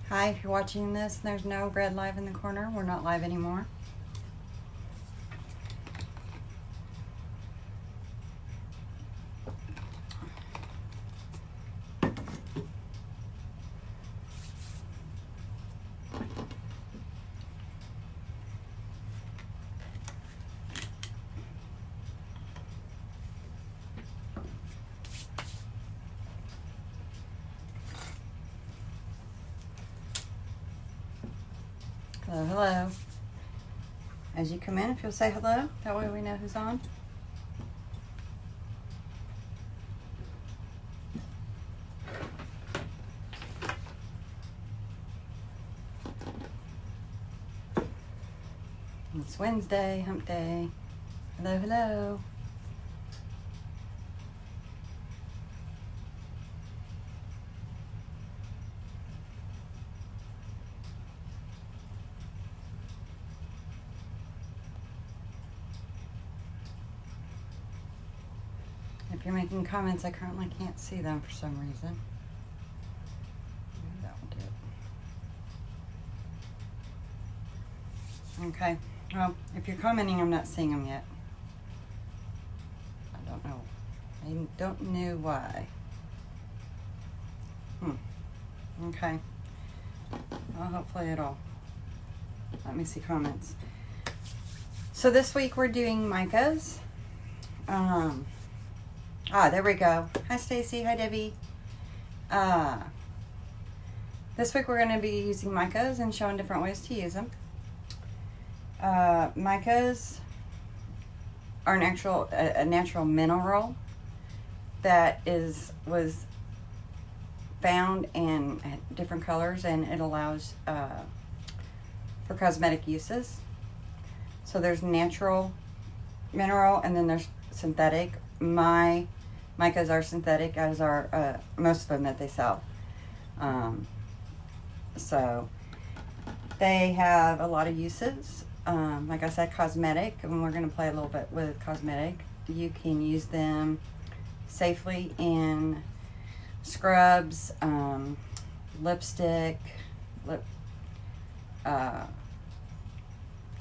Hi, if you're watching this and there's no red live in the corner, we're not live anymore. Hello, hello. As you come in, if you'll say hello, that way we know who's on. It's Wednesday, hump day. Hello, hello. If you're making comments, I currently can't see them for some reason. Maybe that will do it. Okay. Well, if you're commenting, I'm not seeing them yet. I don't know. I don't know why. Okay. Well, hopefully it'll let me see comments. So this week we're doing Micas. There we go. Hi, Stacy. Hi, Debbie. This week we're going to be using Micas and showing different ways to use them. Micas are a natural mineral that was found in different colors, and it allows for cosmetic uses. So there's natural mineral, and then there's synthetic. My Micas are synthetic, as are most of them that they sell. So they have a lot of uses. Like I said, cosmetic, and we're going to play a little bit with cosmetic. You can use them safely in scrubs, lipstick,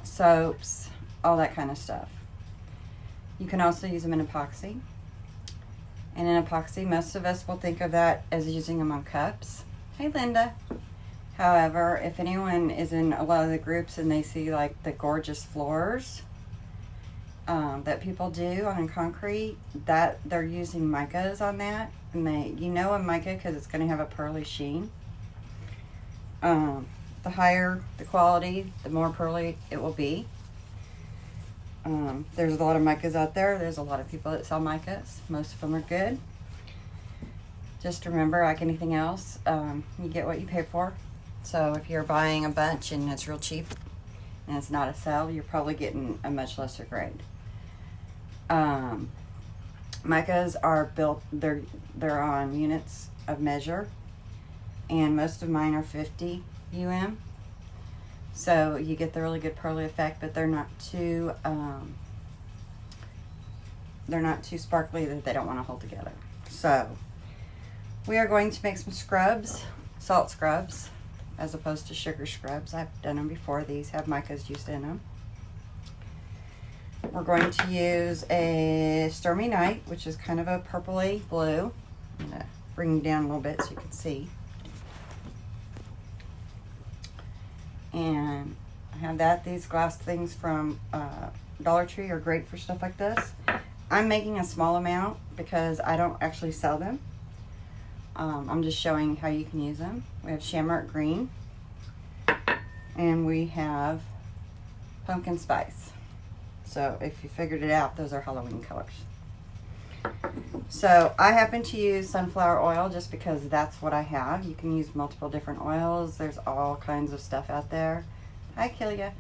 soaps, all that kind of stuff. You can also use them in epoxy. And in epoxy, most of us will think of that as using them on cups. Hey, Linda. However, if anyone is in a lot of the groups and they see like the gorgeous floors that people do on concrete, that they're using Micas on that. And you know a Mica because it's going to have a pearly sheen. The higher the quality, the more pearly it will be. There's a lot of Micas out there. There's a lot of people that sell Micas. Most of them are good. Just remember, like anything else, you get what you pay for. So if you're buying a bunch and it's real cheap and it's not a sale, you're probably getting a much lesser grade. Micas are built, they're on units of measure, and most of mine are 50 UM. So you get the really good pearly effect, but they're not too sparkly that they don't want to hold together. So we are going to make some scrubs, salt scrubs, as opposed to sugar scrubs. I've done them before. These have Micas used in them. We're going to use a Stormy Night, which is kind of a purpley blue. I'm going to bring you down a little bit so you can see. And I have that. These glass things from Dollar Tree are great for stuff like this. I'm making a small amount because I don't actually sell them. I'm just showing how you can use them. We have Shamrock Green, and we have Pumpkin Spice. So if you figured it out, those are Halloween colors. So I happen to use sunflower oil just because that's what I have. You can use multiple different oils. There's all kinds of stuff out there. Hi, Killia.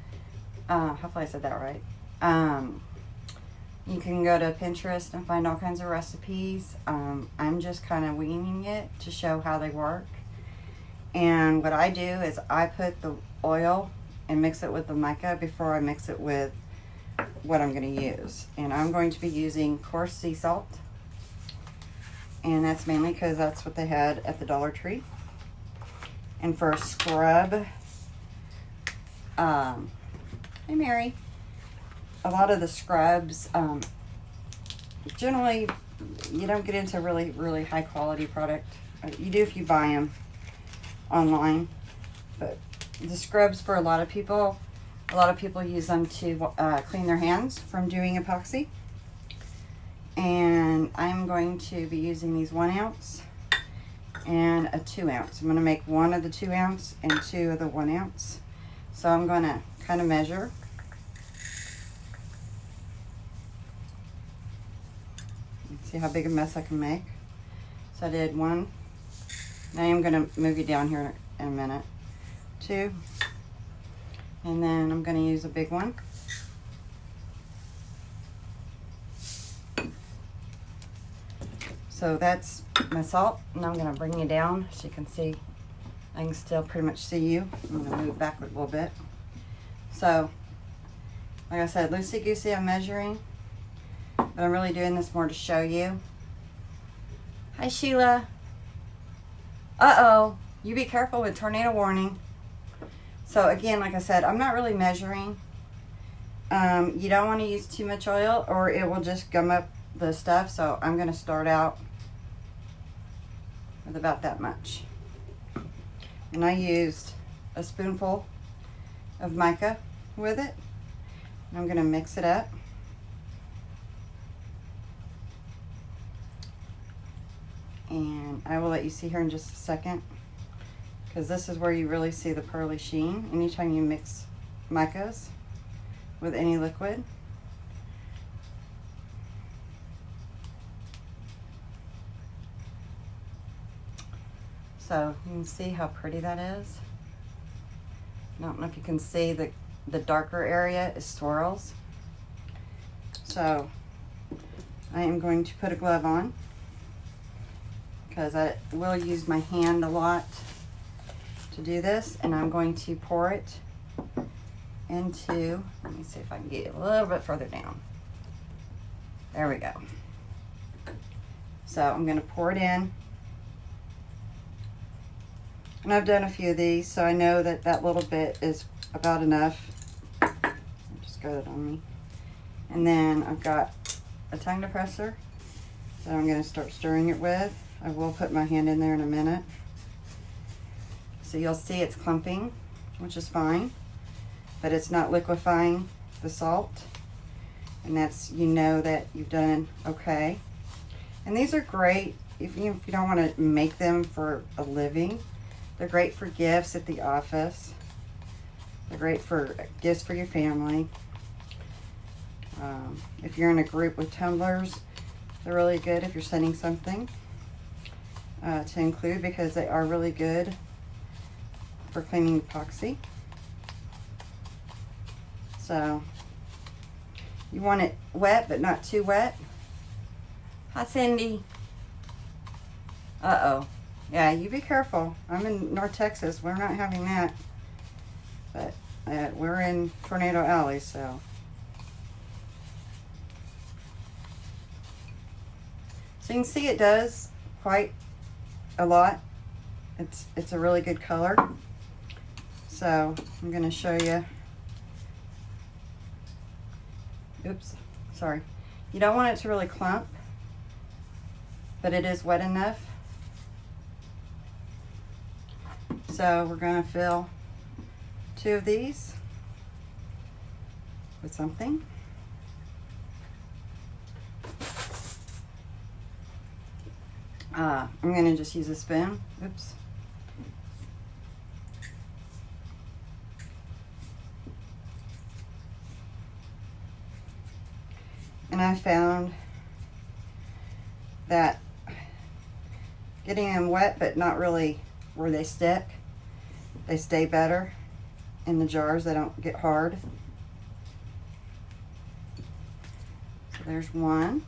Hopefully I said that right. You can go to Pinterest and find all kinds of recipes. I'm just kind of winging it to show how they work. And what I do is I put the oil and mix it with the mica before I mix it with what I'm going to use. And I'm going to be using coarse sea salt. And that's mainly because that's what they had at the Dollar Tree. And for a scrub, hey Mary, a lot of the scrubs, generally you don't get into really high quality product. You do if you buy them online, but the scrubs for a lot of people use them to clean their hands from doing epoxy. And I'm going to be using these 1 ounce and a 2 ounce. I'm going to make 1 of the 2 ounce and 2 of the 1 ounce. So I'm going to kind of measure. See how big a mess I can make. So I did 1. Now I'm going to move you down here in a minute. 2. And then I'm going to use a big one. So that's my salt, and I'm going to bring you down so you can see. I can still pretty much see you. I'm going to move backward a little bit. So, like I said, loosey-goosey I'm measuring, but I'm really doing this more to show you. Hi, Sheila. Uh-oh, you be careful with tornado warning. So again, like I said, I'm not really measuring. You don't want to use too much oil or it will just gum up the stuff. So I'm going to start out with about that much. And I used a spoonful of mica with it. And I'm going to mix it up. And I will let you see here in just a second, because this is where you really see the pearly sheen anytime you mix micas with any liquid. So you can see how pretty that is. I don't know if you can see the darker area is swirls. So I am going to put a glove on because I will use my hand a lot to do this, and I'm going to pour it into, let me see if I can get it a little bit further down. There we go. So I'm going to pour it in. And I've done a few of these, so I know that that little bit is about enough. Just got it on me. And then I've got a tongue depressor that I'm going to start stirring it with. I will put my hand in there in a minute. So you'll see it's clumping, which is fine, but it's not liquefying the salt. And that's, you know that you've done okay. And these are great if you don't want to make them for a living. They're great for gifts at the office. They're great for gifts for your family. If you're in a group with tumblers, they're really good if you're sending something to include, because they are really good for cleaning epoxy. So you want it wet, but not too wet. Hi, Cindy. Uh-oh. Yeah, you be careful. I'm in North Texas. We're not having that. But we're in Tornado Alley, so. So you can see it does quite a lot. It's a really good color. So I'm going to show you. Oops, sorry. You don't want it to really clump, but it is wet enough. So we're going to fill 2 of these with something. I'm going to just use a spoon. Oops. And I found that getting them wet but not really where they stick, they stay better in the jars. They don't get hard. So there's one.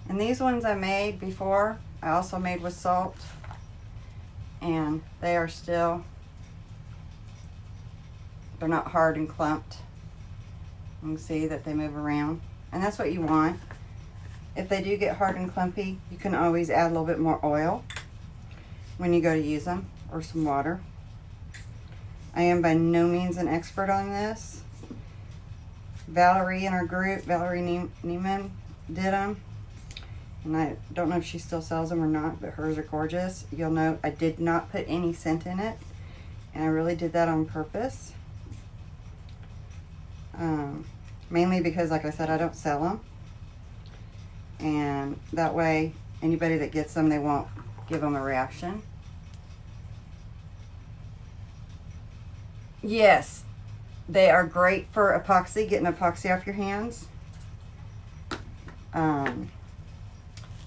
And these ones I made before, I also made with salt, and they are still, they're not hard and clumped. You can see that they move around, and that's what you want. If they do get hard and clumpy, you can always add a little bit more oil. when you go to use them, or some water. I am by no means an expert on this. Valerie in our group, Valerie Neiman, did them. And I don't know if she still sells them or not, but hers are gorgeous. You'll note I did not put any scent in it. And I really did that on purpose. Mainly because, like I said, I don't sell them. And that way, anybody that gets them, they won't give them a reaction. Yes, they are great for epoxy, getting epoxy off your hands.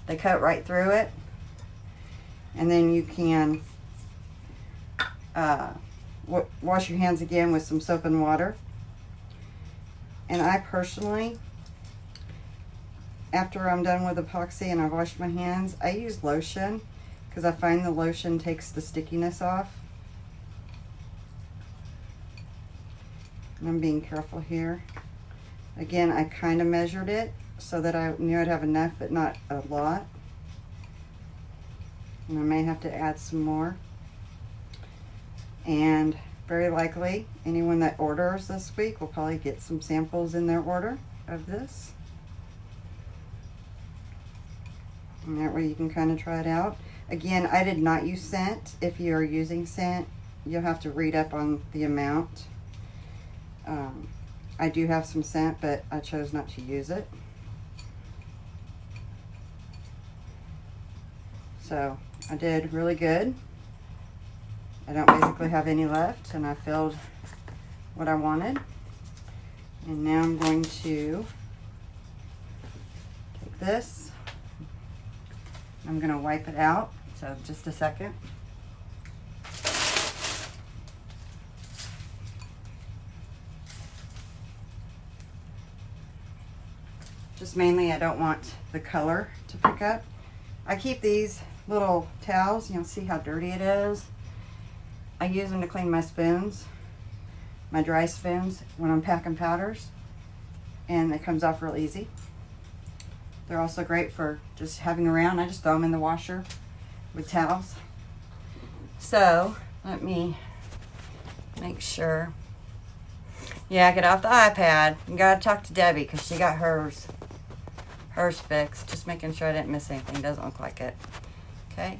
They cut right through it. And then you can wash your hands again with some soap and water. And I personally, after I'm done with epoxy and I've washed my hands, I use lotion because I find the lotion takes the stickiness off. And I'm being careful here. Again, I kind of measured it so that I knew I'd have enough, but not a lot. And I may have to add some more. And very likely, anyone that orders this week will probably get some samples in their order of this. And that way you can kind of try it out. Again, I did not use scent. If you are using scent, you'll have to read up on the amount. I do have some scent, but I chose not to use it. So I did really good. I don't basically have any left, and I filled what I wanted. And now I'm going to take this. I'm going to wipe it out. So just a second. Just mainly I don't want the color to pick up. I keep these little towels. You'll see how dirty it is. I use them to clean my spoons, my dry spoons, when I'm packing powders. And it comes off real easy. They're also great for just having around. I just throw them in the washer with towels. So let me make sure. Yeah, get off the iPad. You gotta talk to Debbie because she got hers fixed. Just making sure I didn't miss anything. Doesn't look like it. Okay.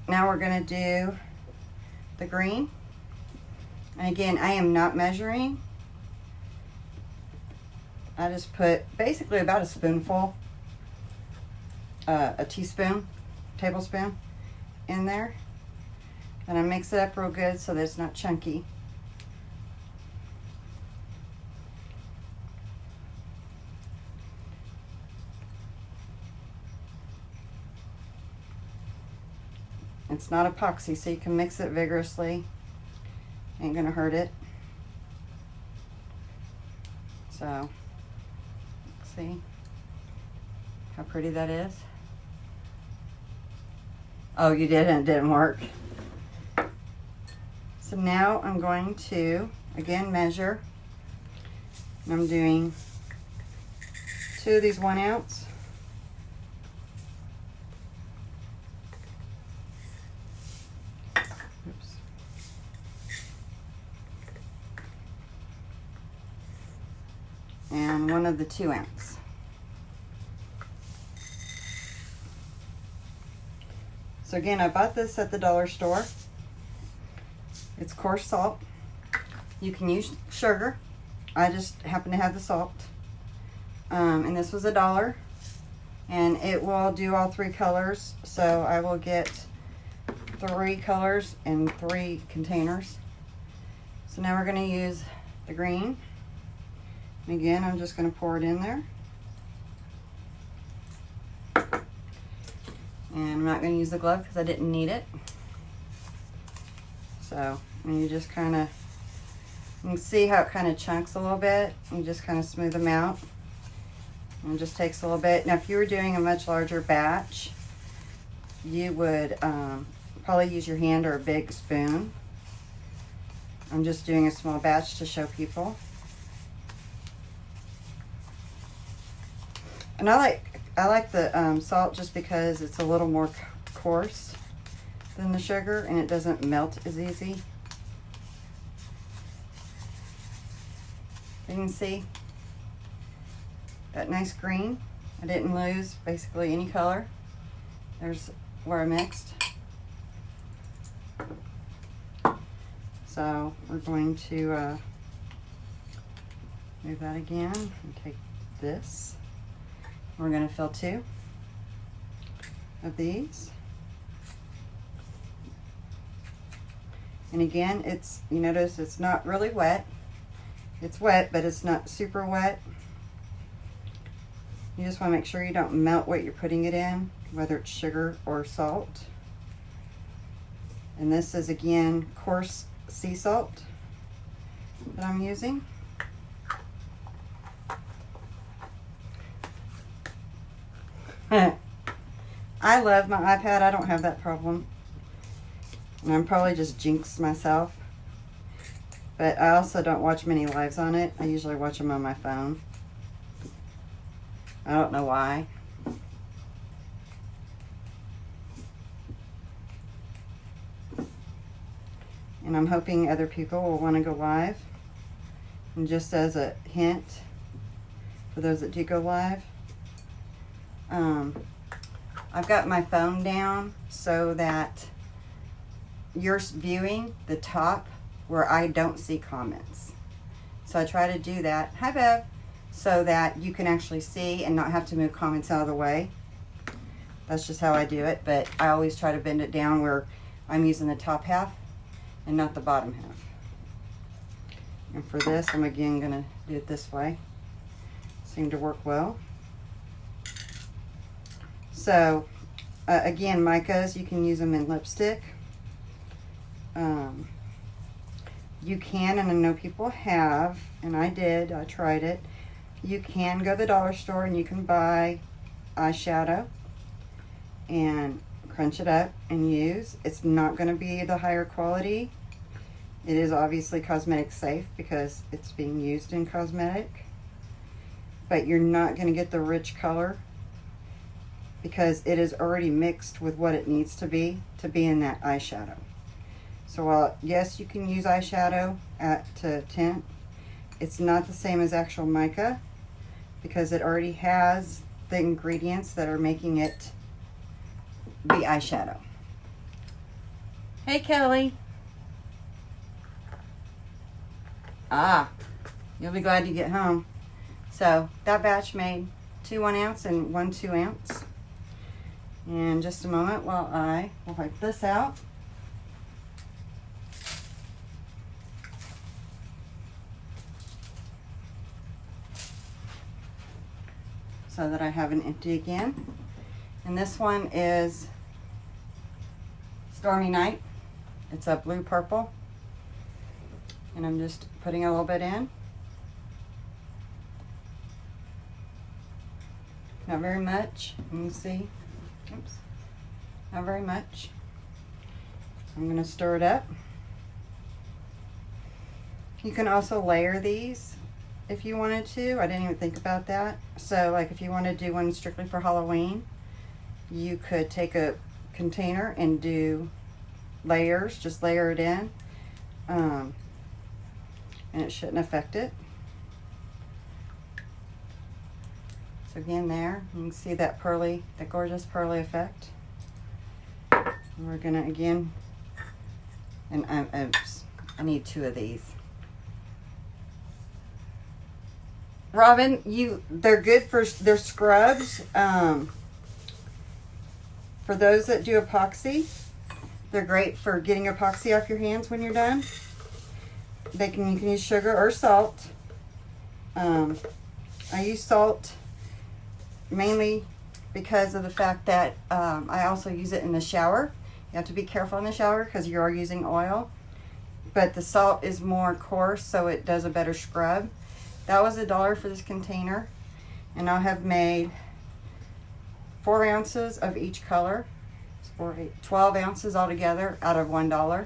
Now we're gonna do the green. And again, I am not measuring. I just put basically about a spoonful, a teaspoon, tablespoon in there. And I mix it up real good so that it's not chunky. It's not epoxy, so you can mix it vigorously. Ain't gonna hurt it. So, see how pretty that is? Oh, you did, and it didn't work. So now I'm going to, again, measure. And I'm doing 2 of these 1 ounce. Oops. And 1 of the 2 ounce. So again, I bought this at the dollar store. It's coarse salt. You can use sugar. I just happen to have the salt. And this was $1. And it will do all 3 colors. So I will get 3 colors in 3 containers. So now we're going to use the green. And again, I'm just going to pour it in there. And I'm not going to use the glove because I didn't need it. So, and you just kind of, you can see how it kind of chunks a little bit. You just kind of smooth them out. And it just takes a little bit. Now, if you were doing a much larger batch, you would probably use your hand or a big spoon. I'm just doing a small batch to show people. And I like the salt just because it's a little more coarse. than the sugar, and it doesn't melt as easy. You can see that nice green. I didn't lose basically any color. There's where I mixed. So we're going to move that again and take this. We're going to fill 2 of these. And again, you notice it's not really wet. It's wet, but it's not super wet. You just want to make sure you don't melt what you're putting it in, whether it's sugar or salt. And this is, again, coarse sea salt that I'm using. I love my iPad. I don't have that problem. And I'm probably just jinxed myself. But I also don't watch many lives on it. I usually watch them on my phone. I don't know why. And I'm hoping other people will want to go live. And just as a hint, for those that do go live, I've got my phone down so that you're viewing the top where I don't see comments. So I try to do that. Hi, Bev. So that you can actually see and not have to move comments out of the way. That's just how I do it, but I always try to bend it down where I'm using the top half and not the bottom half. And for this, I'm again gonna do it this way. Seemed to work well. So again, Micas, you can use them in lipstick. You can, and I know people have, and I did, I tried it. You can go to the dollar store and you can buy eyeshadow and crunch it up and use. It's not going to be the higher quality. It is obviously cosmetic safe because it's being used in cosmetic. But you're not going to get the rich color because it is already mixed with what it needs to be in that eyeshadow. So while, yes, you can use eyeshadow to tint, it's not the same as actual mica because it already has the ingredients that are making it be eyeshadow. Hey, Kelly. You'll be glad you get home. So that batch made 2 1 ounce and 1 2 ounce. And just a moment while I will wipe this out. So that I have an empty again. And this one is Stormy Night. It's a blue purple. And I'm just putting a little bit in. Not very much. You can see. Oops. Not very much. I'm going to stir it up. You can also layer these if you wanted to. I didn't even think about that. So like if you want to do one strictly for Halloween, you could take a container and do layers, just layer it in, and it shouldn't affect it. So again there, you can see that pearly, that gorgeous pearly effect. And we're gonna again, and I need 2 of these. Robin, they're good for, they're scrubs. For those that do epoxy, they're great for getting epoxy off your hands when you're done. You can use sugar or salt. I use salt mainly because of the fact that I also use it in the shower. You have to be careful in the shower because you are using oil. But the salt is more coarse, so it does a better scrub. That was $1 for this container, and I have made 4 ounces of each color. It's 4, 8, 12 ounces altogether out of $1.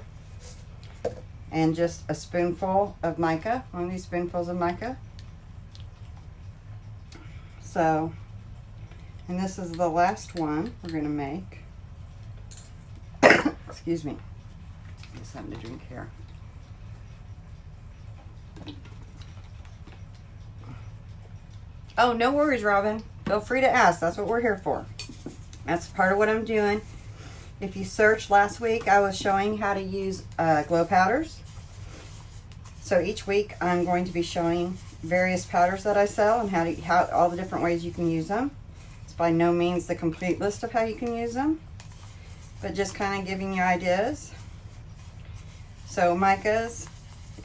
And just a spoonful of mica, one of these spoonfuls of mica. So, and this is the last one we're going to make. excuse me. Get something to drink here. Oh, no worries, Robin. Feel free to ask. That's what we're here for. That's part of what I'm doing. If you search last week, I was showing how to use glow powders. So each week I'm going to be showing various powders that I sell and how all the different ways you can use them. It's by no means the complete list of how you can use them, but just kind of giving you ideas. So micas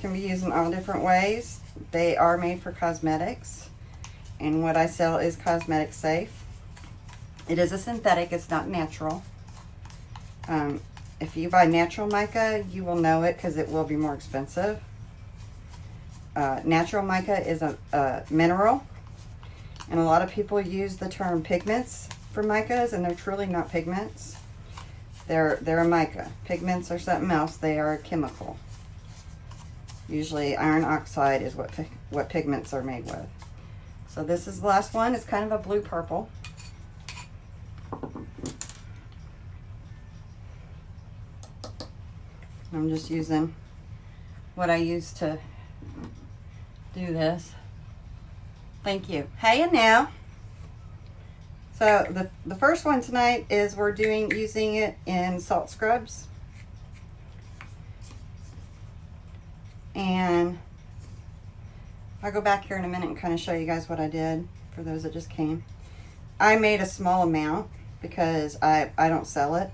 can be used in all different ways. They are made for cosmetics, and what I sell is cosmetic safe. It is a synthetic, it's not natural. If you buy natural mica, you will know it because it will be more expensive. Natural mica is a mineral, and a lot of people use the term pigments for micas, and they're truly not pigments. They're a mica. Pigments are something else. They are a chemical. Usually iron oxide is what pigments are made with. So this is the last one. It's kind of a blue-purple. I'm just using what I use to do this. Thank you. Hey, and now. So the first one tonight is we're using it in salt scrubs. And I'll go back here in a minute and kind of show you guys what I did for those that just came. I made a small amount because I don't sell it.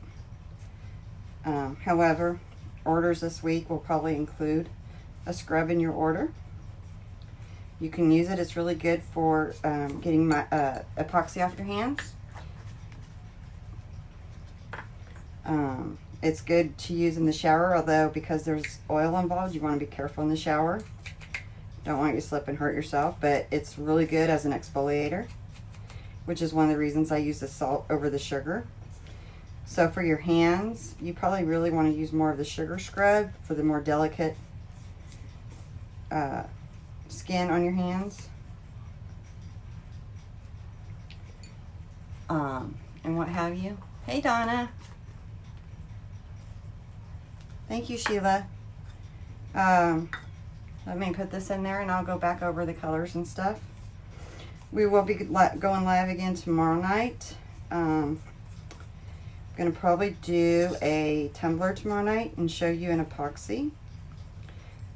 However, orders this week will probably include a scrub in your order. You can use it. It's really good for getting my epoxy off your hands. It's good to use in the shower, although because there's oil involved, you want to be careful in the shower. Don't want you to slip and hurt yourself, but it's really good as an exfoliator, which is one of the reasons I use the salt over the sugar. So for your hands, you probably really want to use more of the sugar scrub for the more delicate skin on your hands. And what have you. Hey, Donna. Thank you, Sheila. Let me put this in there and I'll go back over the colors and stuff. We will be going live again tomorrow night. I'm going to probably do a tumbler tomorrow night and show you an epoxy.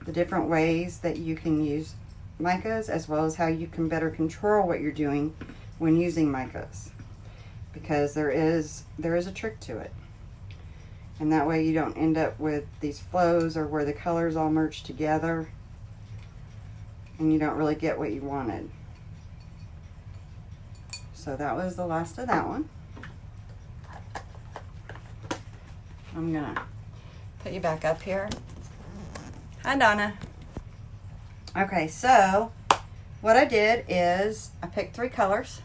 The different ways that you can use micas, as well as how you can better control what you're doing when using micas, because there is a trick to it, and that way you don't end up with these flows or where the colors all merge together and you don't really get what you wanted. So that was the last of that one. I'm gonna put you back up here. Hi, Donna. Okay, so what I did is I picked 3 colors,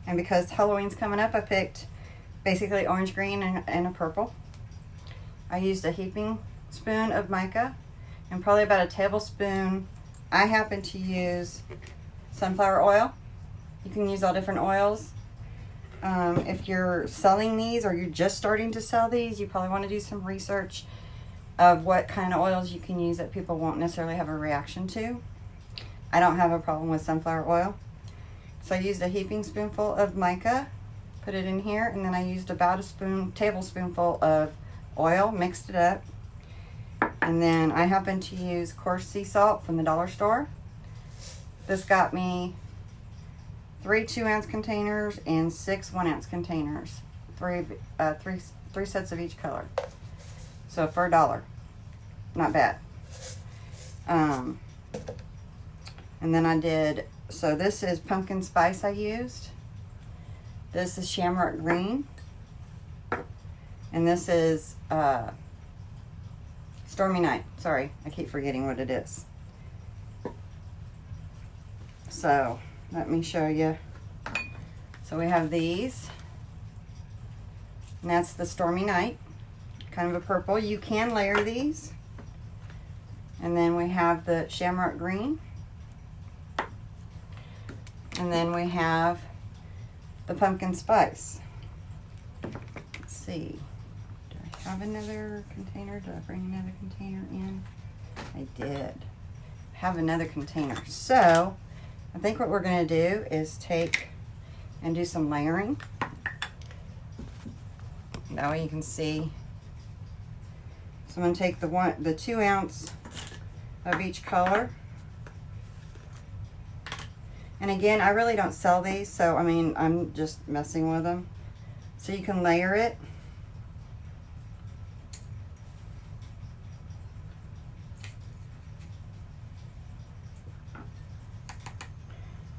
and because Halloween's coming up, I picked basically orange, green, and a purple. I used a heaping spoon of mica and probably about a tablespoon. I happen to use sunflower oil. You can use all different oils. If you're selling these or you're just starting to sell these, you probably want to do some research of what kind of oils you can use that people won't necessarily have a reaction to. I don't have a problem with sunflower oil. So I used a heaping spoonful of mica, put it in here, and then I used about a tablespoonful of oil, mixed it up. And then I happen to use coarse sea salt from the dollar store. This got me 3 2-ounce containers and 6 1-ounce containers. Three sets of each color. So for $1, not bad. And then I did, so this is pumpkin spice I used. This is shamrock green. And this is Stormy Night. Sorry, I keep forgetting what it is. So let me show you. So we have these. And that's the Stormy Night. Kind of a purple. You can layer these. And then we have the shamrock green. And then we have the pumpkin spice. Let's see. Do I have another container? Did I bring another container in? I did. Have another container. So I think what we're going to do is take and do some layering. That way you can see. So I'm going to take the 2 ounce of each color. And again, I really don't sell these, so I mean, I'm just messing with them. So you can layer it.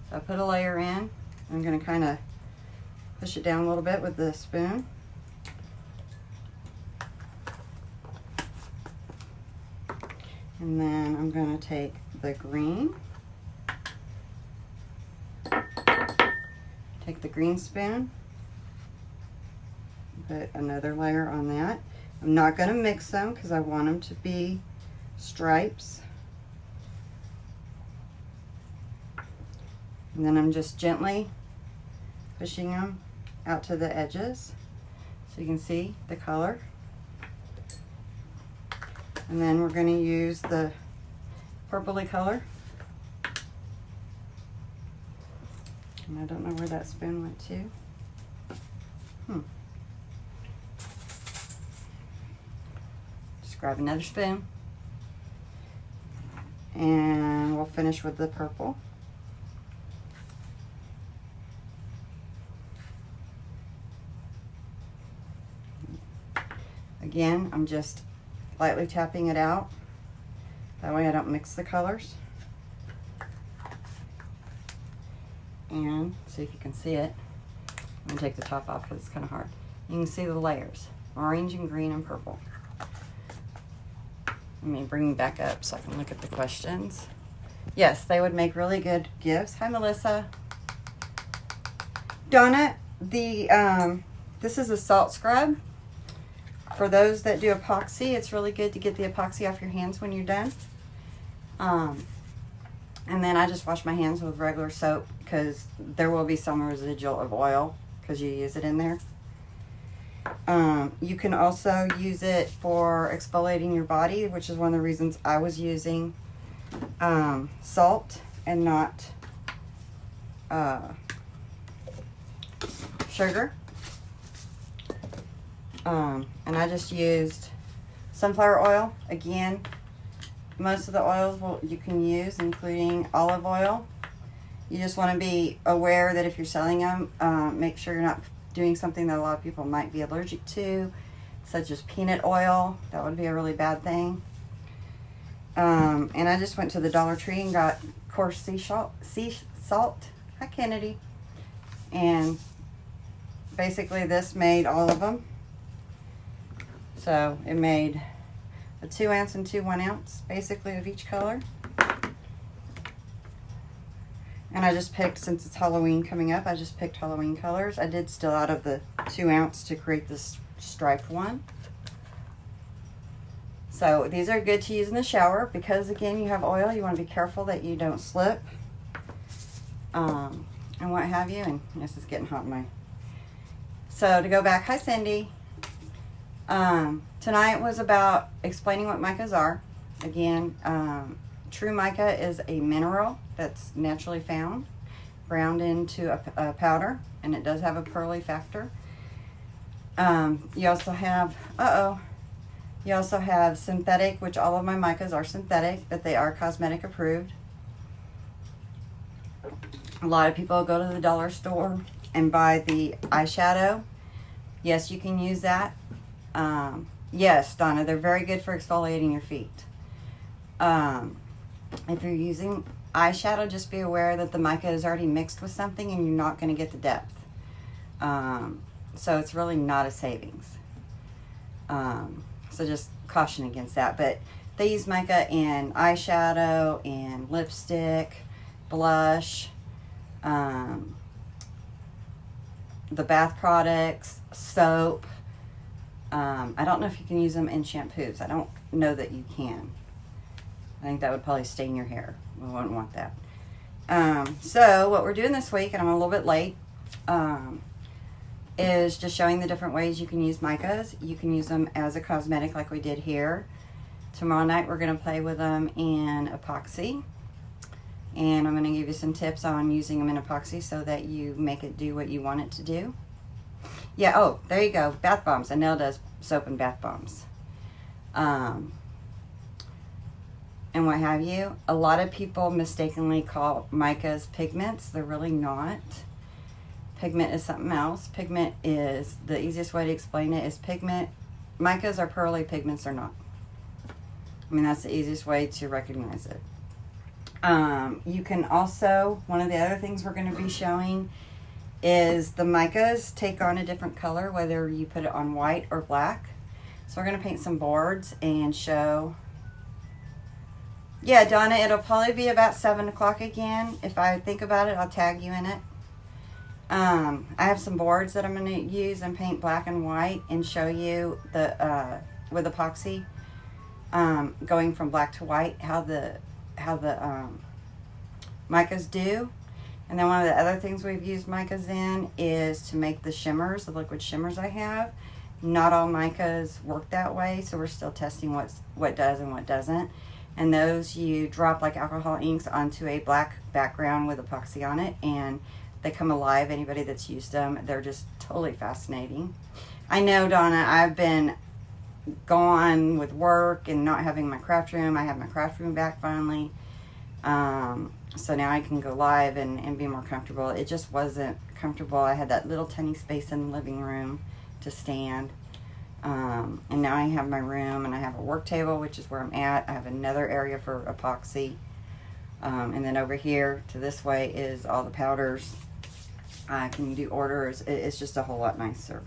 So I put a layer in. I'm going to kind of push it down a little bit with the spoon. And then I'm going to take the green. Take the green spoon. Put another layer on that. I'm not going to mix them because I want them to be stripes. And then I'm just gently pushing them out to the edges so you can see the color. And then we're going to use the purpley color. And I don't know where that spoon went to. Just grab another spoon. And we'll finish with the purple. Again, I'm just lightly tapping it out. That way I don't mix the colors. And see if you can see it. I'm going to take the top off because it's kind of hard. You can see the layers. Orange and green and purple. Let me bring them back up so I can look at the questions. Yes, they would make really good gifts. Hi, Melissa. Donna, this is a salt scrub. For those that do epoxy, it's really good to get the epoxy off your hands when you're done. And then I just wash my hands with regular soap because there will be some residual of oil because you use it in there. You can also use it for exfoliating your body, which is one of the reasons I was using salt and not sugar. And I just used sunflower oil. Again, most of the oils you can use, including olive oil. You just want to be aware that if you're selling them, make sure you're not doing something that a lot of people might be allergic to, such as peanut oil. That would be a really bad thing. And I just went to the Dollar Tree and got coarse sea salt. Hi, Kennedy. And basically this made all of them. So it made a 2 ounce and 2 1 ounce basically of each color. And I just picked, since it's Halloween coming up, I just picked Halloween colors. I did still out of the 2 ounce to create this striped one. So these are good to use in the shower because again, you have oil. You want to be careful that you don't slip and what have you. And this is getting hot in my... So to go back, hi Cindy. Tonight was about explaining what micas are. Again, true mica is a mineral that's naturally found, ground into a powder, and it does have a pearly factor. You also have, you also have synthetic, which all of my micas are synthetic, but they are cosmetic approved. A lot of people go to the dollar store and buy the eyeshadow. Yes, you can use that. Yes, Donna, they're very good for exfoliating your feet. If you're using eyeshadow, just be aware that the mica is already mixed with something and you're not going to get the depth. So it's really not a savings. So just caution against that. But they use mica in eyeshadow and lipstick, blush, the bath products, soap. I don't know if you can use them in shampoos. I don't know that you can. I think that would probably stain your hair. We wouldn't want that. So what we're doing this week, and I'm a little bit late, is just showing the different ways you can use micas. You can use them as a cosmetic like we did here. Tomorrow night we're going to play with them in epoxy. And I'm going to give you some tips on using them in epoxy so that you make it do what you want it to do. Yeah, oh, there you go. Bath bombs. Annelle does soap and bath bombs. And what have you. A lot of people mistakenly call micas pigments. They're really not. Pigment is something else. Pigment is, the easiest way to explain it is pigment. Micas are pearly, pigments are not. I mean, that's the easiest way to recognize it. You can also, one of the other things we're going to be showing is the micas take on a different color, whether you put it on white or black. So we're going to paint some boards and show. Yeah, Donna, it'll probably be about 7 o'clock again. If I think about it, I'll tag you in it. I have some boards that I'm going to use and paint black and white and show you the with epoxy, going from black to white, how the micas do. And then one of the other things we've used micas in is to make the shimmers, the liquid shimmers I have. Not all micas work that way, so we're still testing what does and what doesn't. And those you drop like alcohol inks onto a black background with epoxy on it, and they come alive. Anybody that's used them, they're just totally fascinating. I know, Donna, I've been gone with work and not having my craft room. I have my craft room back finally. So now I can go live and be more comfortable. It just wasn't comfortable. I had that little tiny space in the living room to stand. And now I have my room and I have a work table, which is where I'm at. I have another area for epoxy. And then over here to this way is all the powders. I can do orders. It's just a whole lot nicer.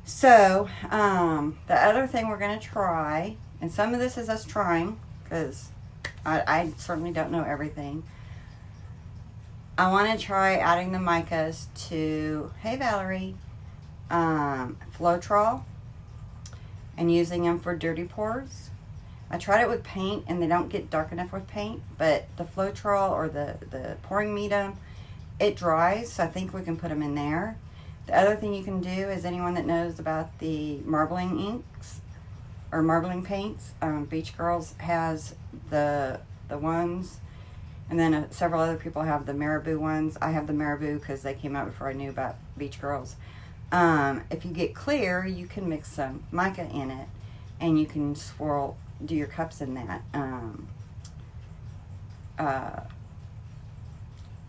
So, the other thing we're going to try, and some of this is us trying, because I certainly don't know everything. I want to try adding the micas to, hey Valerie, Floetrol, and using them for dirty pours. I tried it with paint and they don't get dark enough with paint, but the Floetrol or the pouring medium, it dries, so I think we can put them in there. The other thing you can do is, anyone that knows about the marbling inks or marbling paints, Beach Girls has the ones, and then several other people have the Marabou ones. I have the Marabou because they came out before I knew about Beach Girls. If you get clear, you can mix some mica in it, and you can do your cups in that.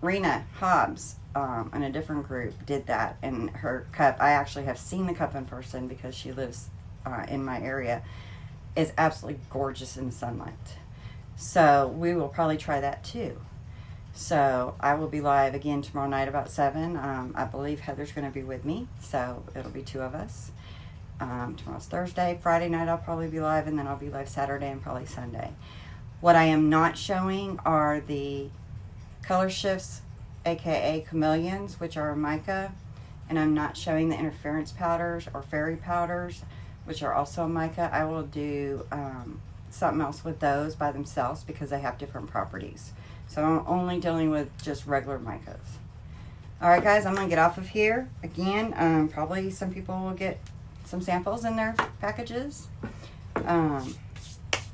Rena Hobbs, in a different group, did that, and her cup, I actually have seen the cup in person because she lives in my area, is absolutely gorgeous in sunlight. So we will probably try that too. So I will be live again tomorrow night about 7. I believe Heather's going to be with me, so it'll be 2 of us. Tomorrow's Thursday. Friday night I'll probably be live, and then I'll be live Saturday and probably Sunday. What I am not showing are the color shifts, aka chameleons, which are mica, and I'm not showing the interference powders or fairy powders, which are also mica. I will do something else with those by themselves because they have different properties. So I'm only dealing with just regular micas. Alright guys, I'm going to get off of here. Again, probably some people will get some samples in their packages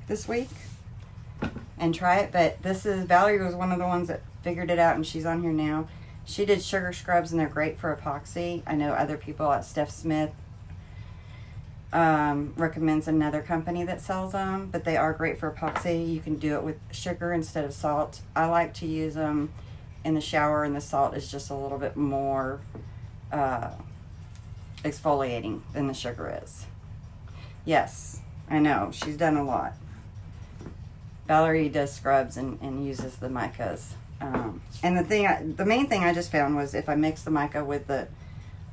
this week and try it. But Valerie was one of the ones that figured it out, and she's on here now. She did sugar scrubs, and they're great for epoxy. I know other people at Steph Smith recommends another company that sells them, but they are great for epoxy. You can do it with sugar instead of salt. I like to use them in the shower, and the salt is just a little bit more exfoliating than the sugar is. Yes, I know, she's done a lot. Valerie does scrubs and uses the micas. And the main thing I just found was, if I mix the mica with the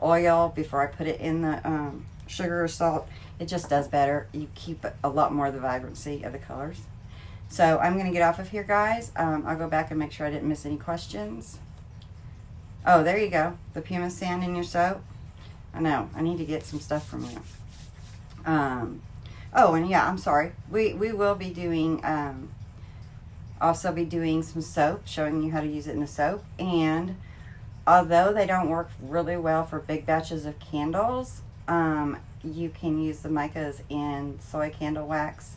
oil before I put it in the sugar or salt, it just does better. You keep a lot more of the vibrancy of the colors. So I'm going to get off of here, guys. I'll go back and make sure I didn't miss any questions. Oh, there you go. The pumice sand in your soap. I know. I need to get some stuff from you. Oh, and yeah, I'm sorry. We will be doing, also be doing some soap, showing you how to use it in the soap. And although they don't work really well for big batches of candles, you can use the micas in soy candle wax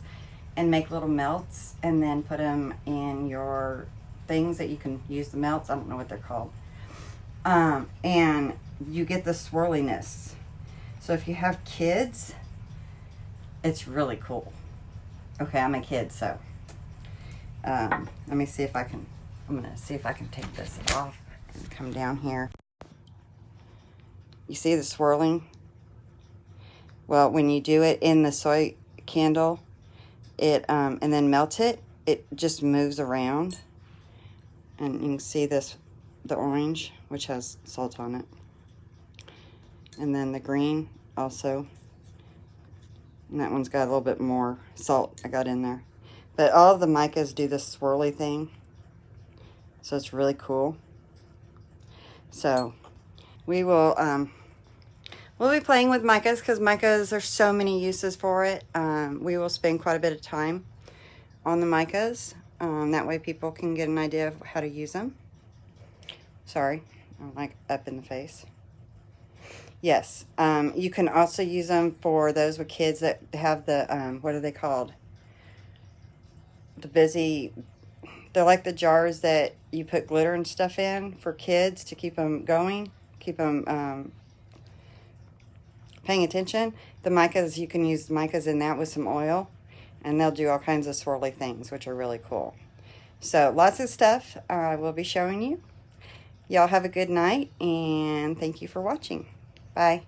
and make little melts and then put them in your things that you can use the melts. I don't know what they're called. And you get the swirliness. So if you have kids, it's really cool. Okay, I'm a kid, so let me see if I can, I'm going to see if I can take this off and come down here. You see the swirling? Well, when you do it in the soy candle, it and then melt it, it just moves around. And you can see this, the orange, which has salt on it. And then the green also. And that one's got a little bit more salt I got in there. But all of the micas do this swirly thing. So it's really cool. So we will, we'll be playing with micas because micas, there's so many uses for it. We will spend quite a bit of time on the micas. That way people can get an idea of how to use them. Sorry, I'm like up in the face. Yes, you can also use them for those with kids that have the, what are they called? The busy, they're like the jars that you put glitter and stuff in for kids to keep them going, keep them paying attention. The micas, you can use micas in that with some oil, and they'll do all kinds of swirly things, which are really cool. So lots of stuff I will be showing you. Y'all have a good night, and thank you for watching. Bye.